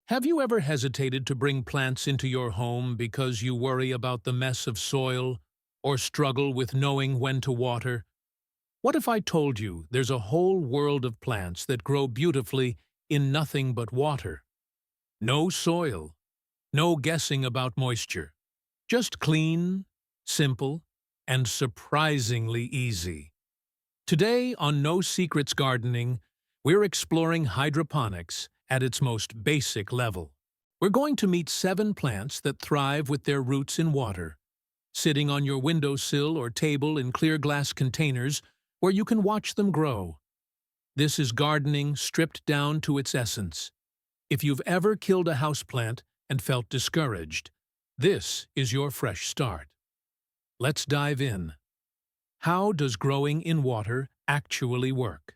Have you ever hesitated to bring plants into your home because you worry about the mess of soil or struggle with knowing when to water? What if I told you there's a whole world of plants that grow beautifully in nothing but water? No soil, no guessing about moisture. Just clean, simple, and surprisingly easy. Today on No Secrets Gardening, we're exploring hydroponics at its most basic level. We're going to meet 7 plants that thrive with their roots in water, sitting on your windowsill or table in clear glass containers where you can watch them grow. This is gardening stripped down to its essence. If you've ever killed a houseplant and felt discouraged, this is your fresh start. Let's dive in. How does growing in water actually work?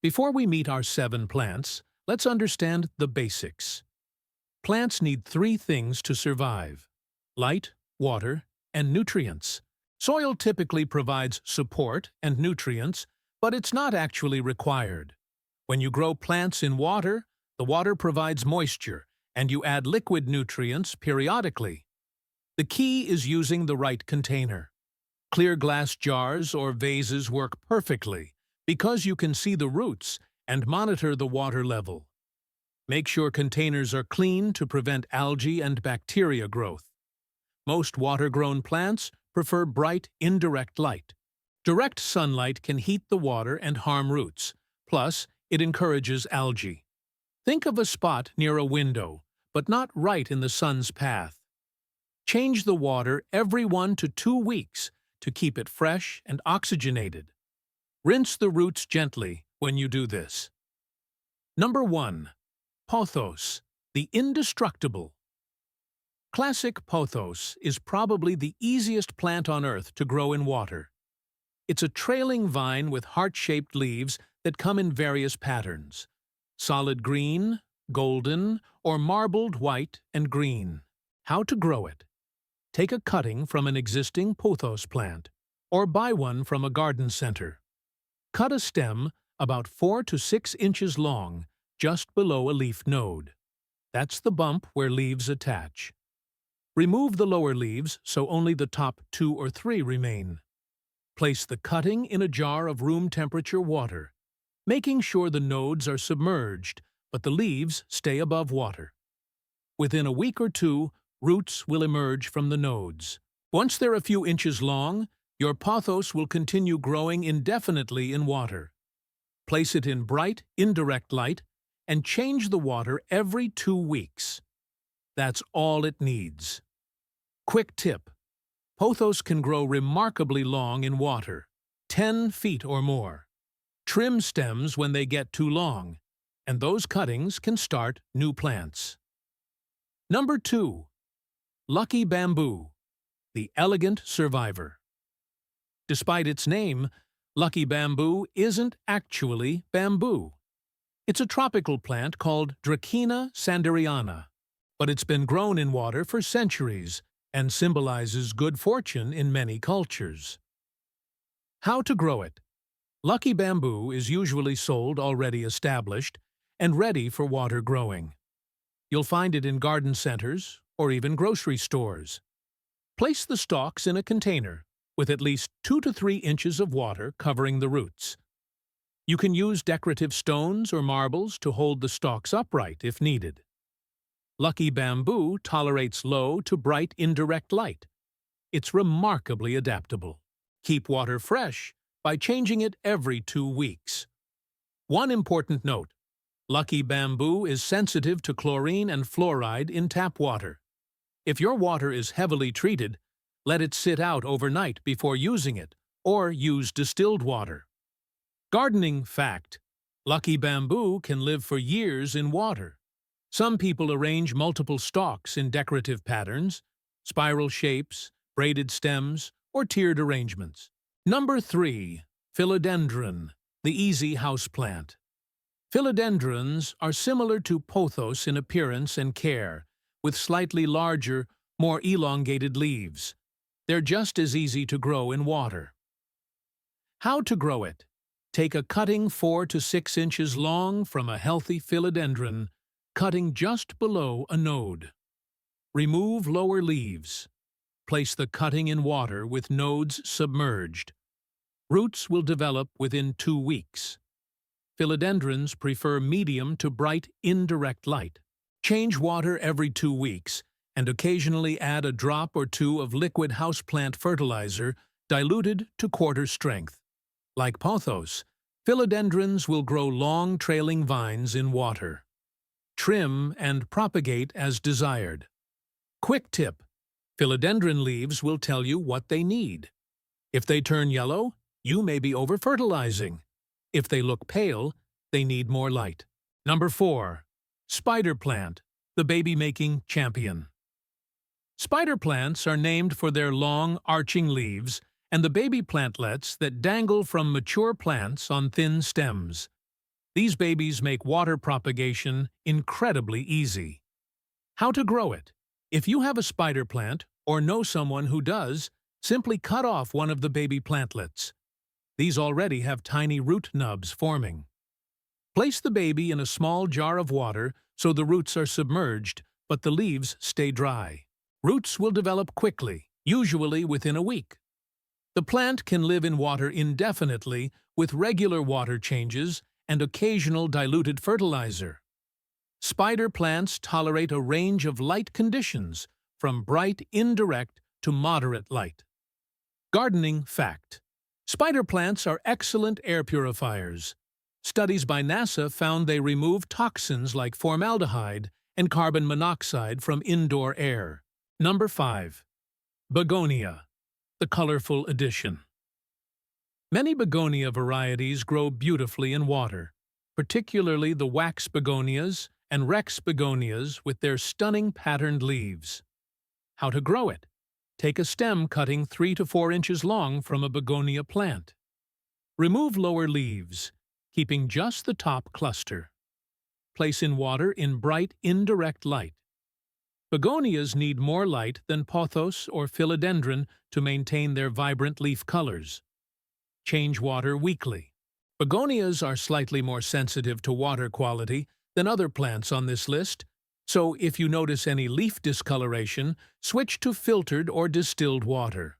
Before we meet our 7 plants, let's understand the basics. Plants need 3 things to survive: light, water, and nutrients. Soil typically provides support and nutrients, but it's not actually required. When you grow plants in water, the water provides moisture, and you add liquid nutrients periodically. The key is using the right container. Clear glass jars or vases work perfectly because you can see the roots and monitor the water level. Make sure containers are clean to prevent algae and bacteria growth. Most water-grown plants prefer bright, indirect light. Direct sunlight can heat the water and harm roots, plus it encourages algae. Think of a spot near a window, but not right in the sun's path. Change the water every 1 to 2 weeks to keep it fresh and oxygenated. Rinse the roots gently when you do this. Number 1. Pothos, the indestructible. Classic pothos is probably the easiest plant on earth to grow in water. It's a trailing vine with heart-shaped leaves that come in various patterns: solid green, golden, or marbled white and green. How to grow it? Take a cutting from an existing pothos plant, or buy one from a garden center. Cut a stem about 4 to 6 inches long, just below a leaf node. That's the bump where leaves attach. Remove the lower leaves so only the top 2 or 3 remain. Place the cutting in a jar of room-temperature water, making sure the nodes are submerged, but the leaves stay above water. Within a week or 2, roots will emerge from the nodes. Once they're a few inches long, your pothos will continue growing indefinitely in water. Place it in bright, indirect light and change the water every 2 weeks. That's all it needs. Quick tip: pothos can grow remarkably long in water, 10 feet or more. Trim stems when they get too long, and those cuttings can start new plants. Number 2. Lucky bamboo, the elegant survivor. Despite its name, lucky bamboo isn't actually bamboo. It's a tropical plant called Dracaena sanderiana, but it's been grown in water for centuries and symbolizes good fortune in many cultures. How to grow it? Lucky bamboo is usually sold already established and ready for water growing. You'll find it in garden centers or even grocery stores. Place the stalks in a container with at least 2 to 3 inches of water covering the roots. You can use decorative stones or marbles to hold the stalks upright if needed. Lucky bamboo tolerates low to bright indirect light. It's remarkably adaptable. Keep water fresh by changing it every 2 weeks. One important note: lucky bamboo is sensitive to chlorine and fluoride in tap water. If your water is heavily treated, let it sit out overnight before using it, or use distilled water. Gardening fact: lucky bamboo can live for years in water. Some people arrange multiple stalks in decorative patterns, spiral shapes, braided stems, or tiered arrangements. Number 3. Philodendron, the easy houseplant. Philodendrons are similar to pothos in appearance and care, with slightly larger, more elongated leaves. They're just as easy to grow in water. How to grow it? Take a cutting 4 to 6 inches long from a healthy philodendron, cutting just below a node. Remove lower leaves. Place the cutting in water with nodes submerged. Roots will develop within 2 weeks. Philodendrons prefer medium to bright indirect light. Change water every 2 weeks and occasionally add a drop or two of liquid houseplant fertilizer diluted to quarter strength. Like pothos, philodendrons will grow long trailing vines in water. Trim and propagate as desired. Quick tip: philodendron leaves will tell you what they need. If they turn yellow, you may be over-fertilizing. If they look pale, they need more light. Number 4. Spider plant, the baby-making champion. Spider plants are named for their long, arching leaves and the baby plantlets that dangle from mature plants on thin stems. These babies make water propagation incredibly easy. How to grow it? If you have a spider plant or know someone who does, simply cut off one of the baby plantlets. These already have tiny root nubs forming. Place the baby in a small jar of water so the roots are submerged, but the leaves stay dry. Roots will develop quickly, usually within a week. The plant can live in water indefinitely with regular water changes and occasional diluted fertilizer. Spider plants tolerate a range of light conditions, from bright indirect to moderate light. Gardening fact: spider plants are excellent air purifiers. Studies by NASA found they remove toxins like formaldehyde and carbon monoxide from indoor air. Number 5. Begonia, the colorful addition. Many begonia varieties grow beautifully in water, particularly the wax begonias and rex begonias with their stunning patterned leaves. How to grow it? Take a stem cutting 3 to 4 inches long from a begonia plant. Remove lower leaves, keeping just the top cluster. Place in water in bright indirect light. Begonias need more light than pothos or philodendron to maintain their vibrant leaf colors. Change water weekly. Begonias are slightly more sensitive to water quality than other plants on this list, so if you notice any leaf discoloration, switch to filtered or distilled water.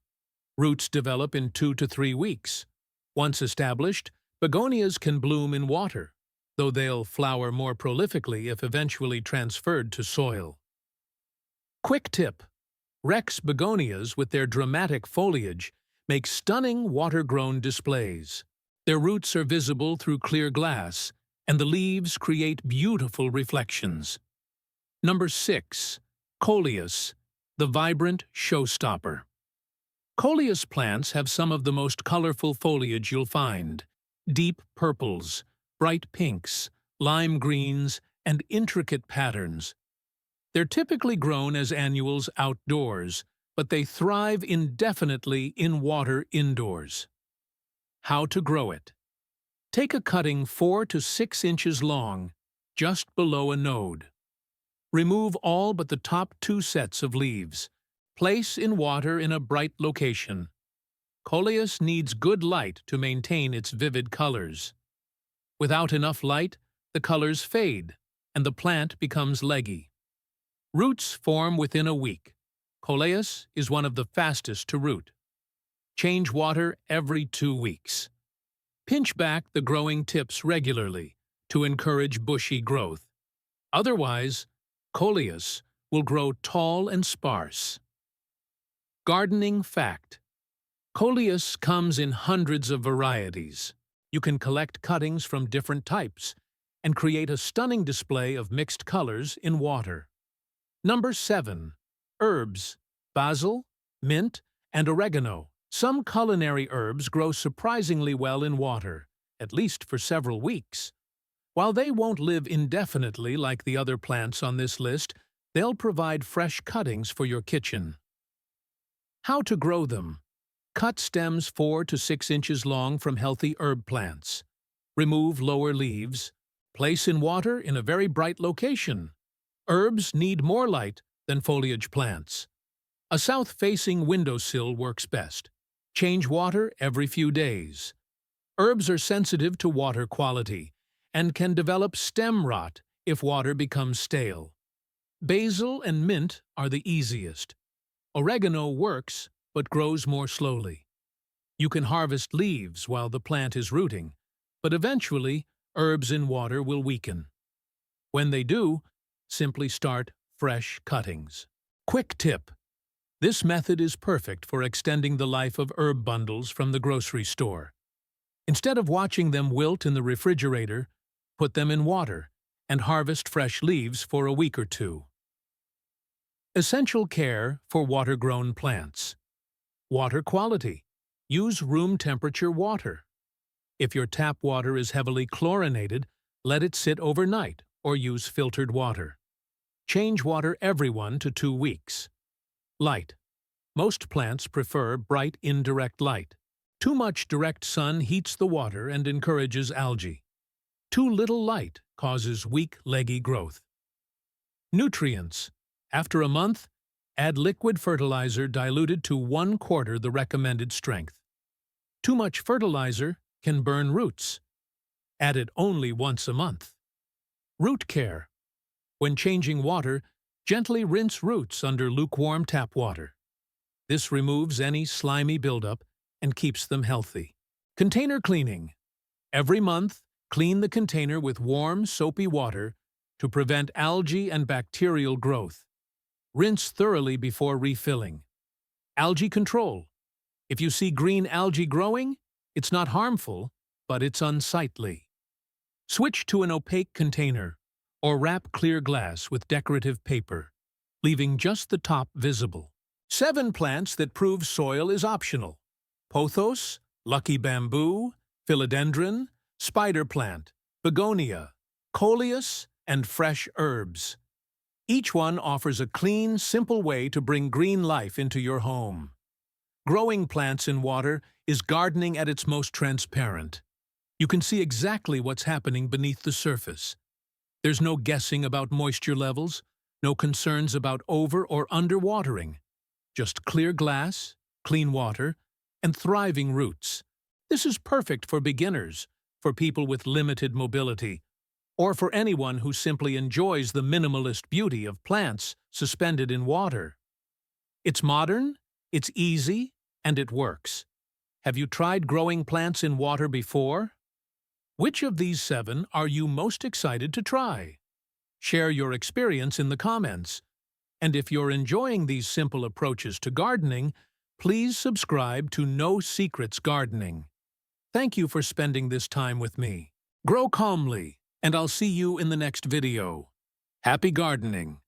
Roots develop in 2 to 3 weeks. Once established, begonias can bloom in water, though they'll flower more prolifically if eventually transferred to soil. Quick tip: Rex begonias, with their dramatic foliage, make stunning water-grown displays. Their roots are visible through clear glass, and the leaves create beautiful reflections. Number 6. Coleus, the vibrant showstopper. Coleus plants have some of the most colorful foliage you'll find. Deep purples, bright pinks, lime greens, and intricate patterns. They're typically grown as annuals outdoors, but they thrive indefinitely in water indoors. How to grow it? Take a cutting 4 to 6 inches long, just below a node. Remove all but the top 2 sets of leaves. Place in water in a bright location. Coleus needs good light to maintain its vivid colors. Without enough light, the colors fade, and the plant becomes leggy. Roots form within a week. Coleus is one of the fastest to root. Change water every 2 weeks. Pinch back the growing tips regularly to encourage bushy growth. Otherwise, Coleus will grow tall and sparse. Gardening fact: Coleus comes in hundreds of varieties. You can collect cuttings from different types and create a stunning display of mixed colors in water. Number 7. Herbs: basil, mint, and oregano. Some culinary herbs grow surprisingly well in water, at least for several weeks. While they won't live indefinitely like the other plants on this list, they'll provide fresh cuttings for your kitchen. How to grow them? Cut stems 4 to 6 inches long from healthy herb plants. Remove lower leaves. Place in water in a very bright location. Herbs need more light than foliage plants. A south-facing windowsill works best. Change water every few days. Herbs are sensitive to water quality and can develop stem rot if water becomes stale. Basil and mint are the easiest. Oregano works, but grows more slowly. You can harvest leaves while the plant is rooting, but eventually, herbs in water will weaken. When they do, simply start fresh cuttings. Quick tip: this method is perfect for extending the life of herb bundles from the grocery store. Instead of watching them wilt in the refrigerator, put them in water and harvest fresh leaves for a week or two. Essential care for water-grown plants. Water quality. Use room temperature water. If your tap water is heavily chlorinated, let it sit overnight or use filtered water. Change water every 1 to 2 weeks. Light. Most plants prefer bright indirect light. Too much direct sun heats the water and encourages algae. Too little light causes weak, leggy growth. Nutrients. After a month, add liquid fertilizer diluted to 1/4 the recommended strength. Too much fertilizer can burn roots. Add it only once a month. Root care. When changing water, gently rinse roots under lukewarm tap water. This removes any slimy buildup and keeps them healthy. Container cleaning. Every month, clean the container with warm, soapy water to prevent algae and bacterial growth. Rinse thoroughly before refilling. Algae control. If you see green algae growing, it's not harmful, but it's unsightly. Switch to an opaque container or wrap clear glass with decorative paper, leaving just the top visible. 7 plants that prove soil is optional. Pothos, lucky bamboo, philodendron, spider plant, begonia, coleus, and fresh herbs. Each one offers a clean, simple way to bring green life into your home. Growing plants in water is gardening at its most transparent. You can see exactly what's happening beneath the surface. There's no guessing about moisture levels, no concerns about over or underwatering. Just clear glass, clean water, and thriving roots. This is perfect for beginners, for people with limited mobility, or for anyone who simply enjoys the minimalist beauty of plants suspended in water. It's modern, it's easy, and it works. Have you tried growing plants in water before? Which of these 7 are you most excited to try? Share your experience in the comments. And if you're enjoying these simple approaches to gardening, please subscribe to No Secrets Gardening. Thank you for spending this time with me. Grow calmly, and I'll see you in the next video. Happy gardening!